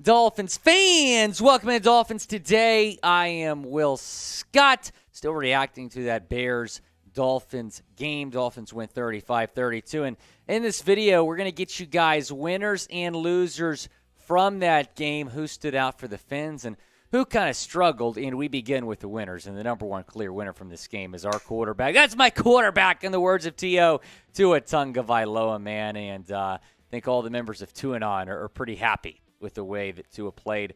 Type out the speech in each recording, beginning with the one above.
Dolphins fans, welcome to Dolphins Today. I am Will Scott, still reacting to that Bears-Dolphins game. Dolphins win 35-32. And in this video, we're going to get you guys winners and losers from that game, who stood out for the Fins and who kind of struggled. And we begin with the winners. And the number one clear winner from this game is our quarterback. That's my quarterback, in the words of Tua Tagovailoa, man. And I think all the members of Tuanon are pretty happy with the way that Tua played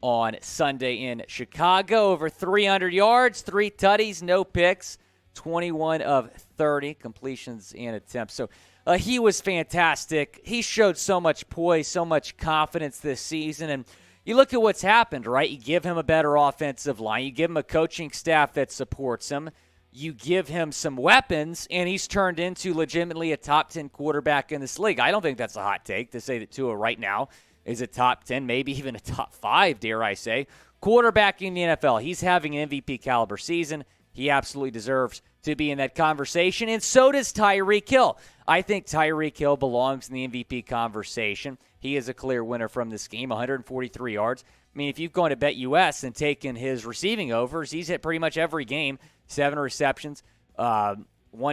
on Sunday in Chicago. Over 300 yards, 3 tutties, no picks, 21 of 30 completions and attempts. So he was fantastic. He showed so much poise, so much confidence this season. And you look at what's happened, right? You give him a better offensive line. You give him a coaching staff that supports him. You give him some weapons, and he's turned into legitimately a top 10 quarterback in this league. I don't think that's a hot take to say that Tua right now is a top 10, maybe even a top 5, dare I say, quarterback in the NFL. He's having an MVP caliber season. He absolutely deserves to be in that conversation, and so does Tyreek Hill. I think Tyreek Hill belongs in the MVP conversation. He is a clear winner from this game, 143 yards. I mean, if you've gone to BetUS and taken his receiving overs, he's hit pretty much every game, 7 receptions, 1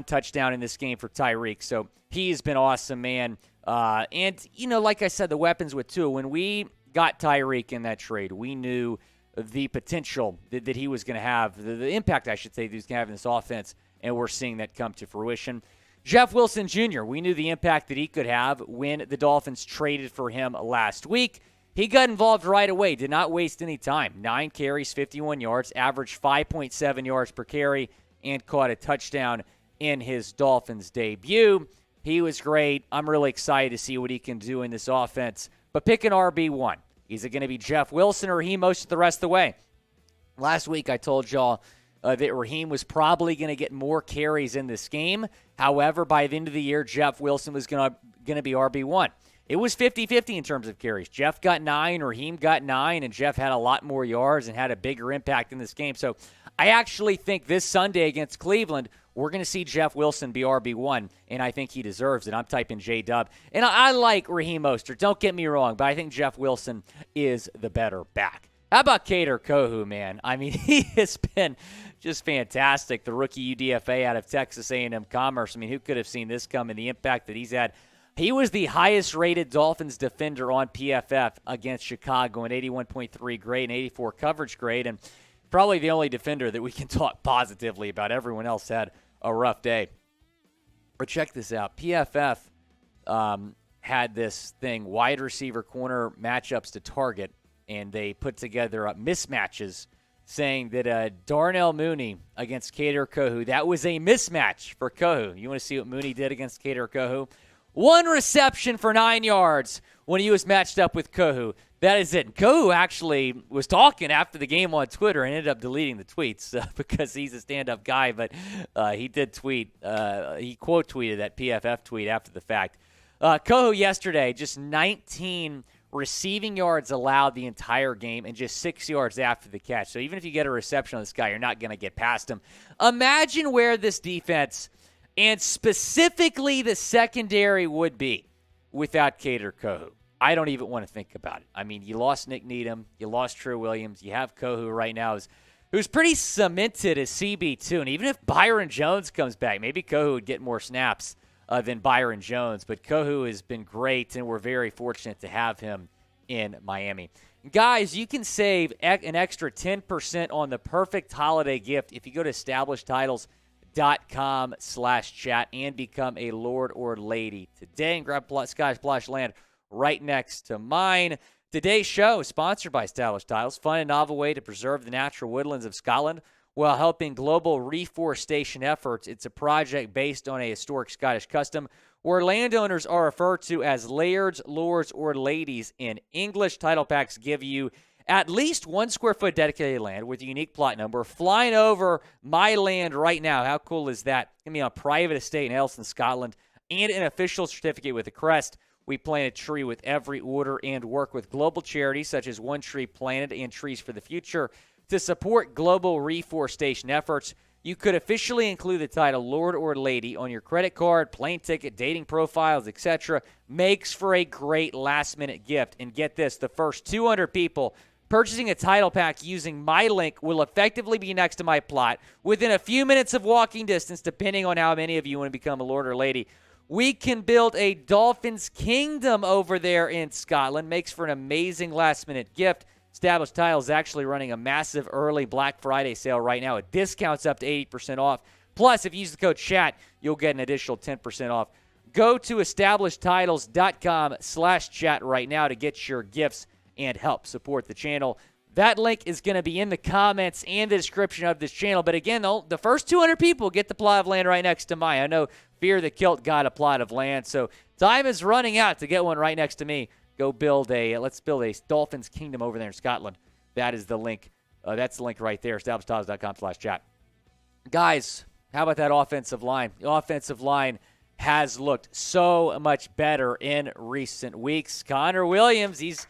touchdown in this game for Tyreek. So he's been awesome, man. And, you know, like I said, the weapons with Tua, when we got Tyreek in that trade, we knew the potential that he was going to have, the impact, I should say, that he was going to have in this offense, and we're seeing that come to fruition. Jeff Wilson Jr., we knew the impact that he could have when the Dolphins traded for him last week. He got involved right away, did not waste any time. 9 carries, 51 yards, averaged 5.7 yards per carry, and caught a touchdown in his Dolphins debut. He was great. I'm really excited to see what he can do in this offense. But pick an RB1. Is it going to be Jeff Wilson or Raheem Mostert the rest of the way? Last week I told y'all that Raheem was probably going to get more carries in this game. However, by the end of the year, Jeff Wilson was going to be RB1. It was 50-50 in terms of carries. Jeff got 9, Raheem got 9, and Jeff had a lot more yards and had a bigger impact in this game. So I actually think this Sunday against Cleveland, we're going to see Jeff Wilson be RB1, and I think he deserves it. I'm typing J-Dub. And I like Raheem Mostert, don't get me wrong, but I think Jeff Wilson is the better back. How about Kader Kohou, man? I mean, he has been just fantastic. The rookie UDFA out of Texas A&M Commerce. I mean, who could have seen this coming, the impact that he's had? He was the highest-rated Dolphins defender on PFF against Chicago, an 81.3 grade and 84 coverage grade, and probably the only defender that we can talk positively about. Everyone else had a rough day. But check this out. PFF had this thing, wide receiver corner matchups to target, and they put together mismatches saying that Darnell Mooney against Kader Kohou, that was a mismatch for Kohou. You want to see what Mooney did against Kader Kohou? 1 reception for 9 yards when he was matched up with Kohou. That is it. Kohou actually was talking after the game on Twitter and ended up deleting the tweets because he's a stand-up guy, but he did tweet. He quote-tweeted that PFF tweet after the fact. Kohou yesterday, just 19 receiving yards allowed the entire game and just 6 yards after the catch. So even if you get a reception on this guy, you're not going to get past him. Imagine where this defense and specifically the secondary would be without Kader Kohou. I don't even want to think about it. I mean, you lost Nick Needham. You lost True Williams. You have Kohou right now who's pretty cemented as CB2. And even if Byron Jones comes back, maybe Kohou would get more snaps than Byron Jones. But Kohou has been great, and we're very fortunate to have him in Miami. Guys, you can save an extra 10% on the perfect holiday gift if you go to establishedtitles.com/chat and become a lord or lady today and grab Scottish Blush land right next to mine. Today's show is sponsored by Established Titles, fun and novel way to preserve the natural woodlands of Scotland while helping global reforestation efforts. It's a project based on a historic Scottish custom where landowners are referred to as lairds, lords, or ladies in English. Title packs give you at least 1 square foot dedicated land with a unique plot number. Flying over my land right now. How cool is that? Going to be on private estate in Elston, Scotland, and an official certificate with a crest. We plant a tree with every order and work with global charities such as One Tree Planted and Trees for the Future to support global reforestation efforts. you could officially include the title Lord or Lady on your credit card, plane ticket, dating profiles, etc. Makes for a great last-minute gift. And get this, the first 200 people purchasing a title pack using my link will effectively be next to my plot within a few minutes of walking distance, depending on how many of you want to become a Lord or Lady. We can build a Dolphins kingdom over there in Scotland. Makes for an amazing last-minute gift. Established Tile is actually running a massive early Black Friday sale right now. It discounts up to 80% off. Plus, if you use the code CHAT, you'll get an additional 10% off. Go to establishedtitles.com/chat right now to get your gifts and help support the channel. That link is going to be in the comments and the description of this channel. But again, though, the first 200 people get the plot of land right next to mine. I know Fear the Kilt got a plot of land, so time is running out to get one right next to me. Go build let's build a Dolphins kingdom over there in Scotland. That is the link. That's the link right there, establishedtitles.com/chat. Guys, how about that offensive line? The offensive line has looked so much better in recent weeks. Connor Williams, his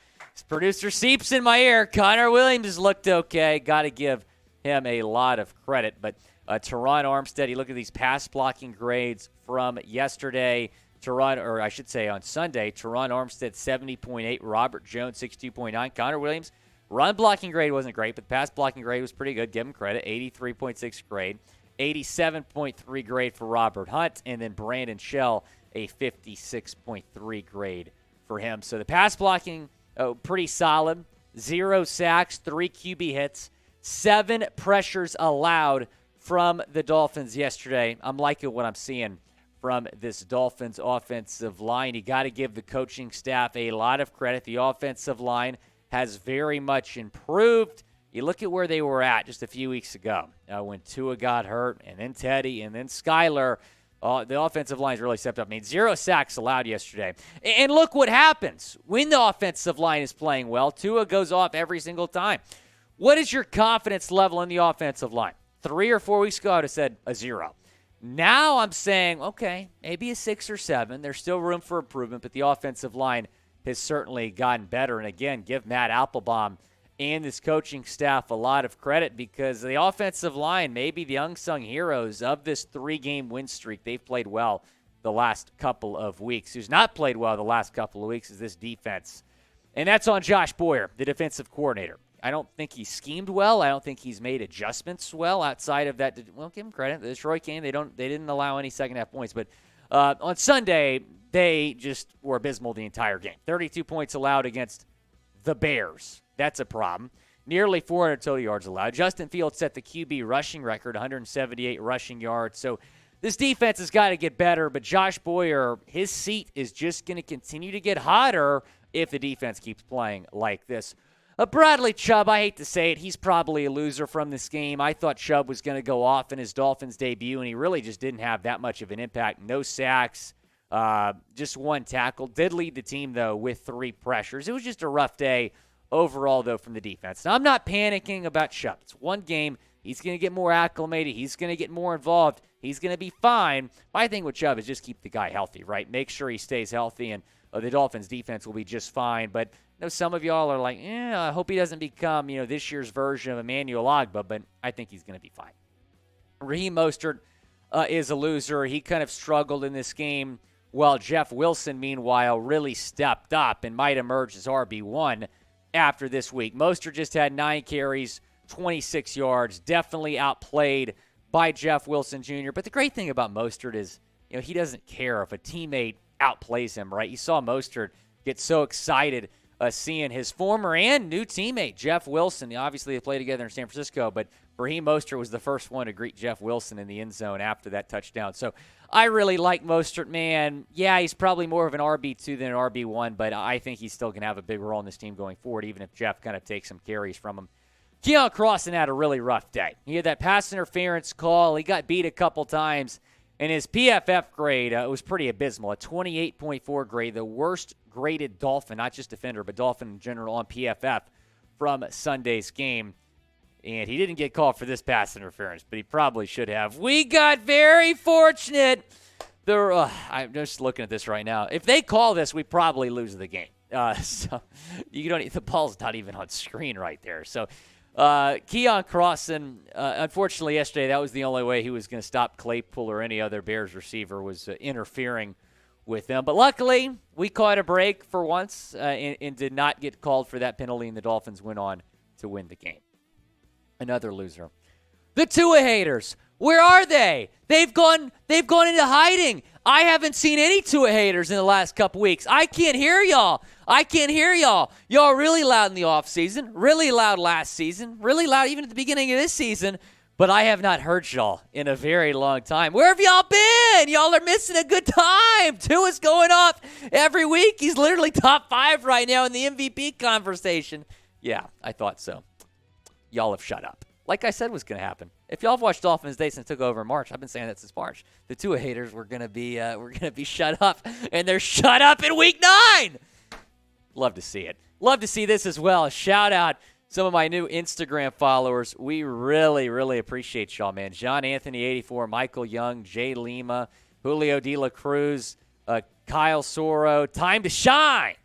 producer seeps in my ear. Connor Williams has looked okay. Got to give him a lot of credit. But Terron Armstead, you look at these pass blocking grades from yesterday. On Sunday, Terron Armstead 70.8, Robert Jones 62.9, Connor Williams. Run blocking grade wasn't great, but pass blocking grade was pretty good. Give him credit. 83.6 grade, 87.3 grade for Robert Hunt, and then Brandon Shell a 56.3 grade for him. So the pass blocking pretty solid. 0 sacks, 3 QB hits, 7 pressures allowed from the Dolphins yesterday. I'm liking what I'm seeing from this Dolphins offensive line. You got to give the coaching staff a lot of credit. The offensive line has very much improved. You look at where they were at just a few weeks ago when Tua got hurt, and then Teddy, and then Skyler. The offensive line's really stepped up. I mean, 0 sacks allowed yesterday. And look what happens when the offensive line is playing well. Tua goes off every single time. What is your confidence level in the offensive line? 3 or 4 weeks ago, I would have said a 0. Now I'm saying, okay, maybe a 6 or 7. There's still room for improvement, but the offensive line has certainly gotten better. And again, give Matt Applebaum and this coaching staff a lot of credit because the offensive line may be the unsung heroes of this 3-game win streak. They've played well the last couple of weeks. Who's not played well the last couple of weeks is this defense. And that's on Josh Boyer, the defensive coordinator. I don't think he schemed well. I don't think he's made adjustments well outside of that. Well, give him credit. The Detroit game, they didn't allow any second-half points. But on Sunday, they just were abysmal the entire game. 32 points allowed against the Bears. That's a problem. Nearly 400 total yards allowed. Justin Fields set the QB rushing record, 178 rushing yards. So this defense has got to get better, but Josh Boyer, his seat is just going to continue to get hotter if the defense keeps playing like this. Bradley Chubb, I hate to say it, he's probably a loser from this game. I thought Chubb was going to go off in his Dolphins debut, and he really just didn't have that much of an impact. No sacks, just 1 tackle. Did lead the team, though, with 3 pressures. It was just a rough day overall, though, from the defense. Now, I'm not panicking about Chubb. It's 1 game. He's going to get more acclimated. He's going to get more involved. He's going to be fine. My thing with Chubb is just keep the guy healthy, right? Make sure he stays healthy, and the Dolphins' defense will be just fine. But I know some of y'all are like, I hope he doesn't become, this year's version of Emmanuel Ogbah, but I think he's going to be fine. Raheem Mostert is a loser. He kind of struggled in this game, while Jeff Wilson, meanwhile, really stepped up and might emerge as RB1 after this week. Mostert just had 9 carries, 26 yards, definitely outplayed by Jeff Wilson Jr. But the great thing about Mostert is, he doesn't care if a teammate outplays him, right? You saw Mostert get so excited seeing his former and new teammate, Jeff Wilson. Obviously, they played together in San Francisco, but Raheem Mostert was the first one to greet Jeff Wilson in the end zone after that touchdown. So I really like Mostert, man. Yeah, he's probably more of an RB2 than an RB1, but I think he's still going to have a big role in this team going forward, even if Jeff kind of takes some carries from him. Keion Crossen had a really rough day. He had that pass interference call. He got beat a couple times, and his PFF grade was pretty abysmal, a 28.4 grade, the worst graded Dolphin, not just defender, but Dolphin in general on PFF from Sunday's game. And he didn't get called for this pass interference, but he probably should have. We got very fortunate. I'm just looking at this right now. If they call this, we probably lose the game. So the ball's not even on screen right there. So Keion Crossen, unfortunately yesterday, that was the only way he was going to stop Claypool or any other Bears receiver was interfering with them. But luckily, we caught a break for once and did not get called for that penalty, and the Dolphins went on to win the game. Another loser. The Tua haters. Where are they? They've gone into hiding. I haven't seen any Tua haters in the last couple weeks. I can't hear y'all. Y'all are really loud in the offseason, really loud last season, really loud even at the beginning of this season, but I have not heard y'all in a very long time. Where have y'all been? Y'all are missing a good time. Tua's going off every week. He's literally top 5 right now in the MVP conversation. Yeah, I thought so. Y'all have shut up. Like I said was going to happen. If y'all have watched Dolphins Day since it took over in March, I've been saying that since March. The Tua haters were going to be shut up, and they're shut up in Week 9. Love to see it. Love to see this as well. Shout out some of my new Instagram followers. We really, really appreciate y'all, man. John Anthony 84, Michael Young, Jay Lima, Julio De La Cruz, Kyle Soro. Time to shine.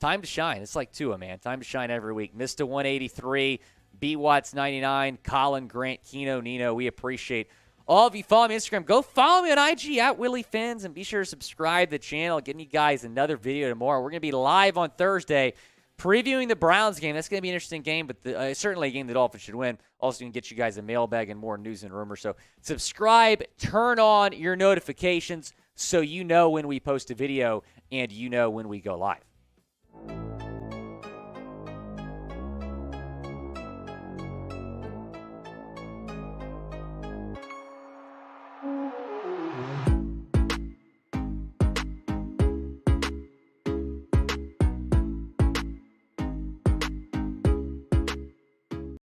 Time to shine. It's like Tua, man. Time to shine every week. Mr. 183. B. Watts 99, Colin Grant, Keno, Nino. We appreciate all of you. Follow me on Instagram. Go follow me on IG at Willie Fins, and be sure to subscribe to the channel. Getting you guys another video tomorrow. We're going to be live on Thursday previewing the Browns game. That's going to be an interesting game, but certainly a game the Dolphins should win. Also, going to get you guys a mailbag and more news and rumors. So subscribe, turn on your notifications so you know when we post a video and you know when we go live.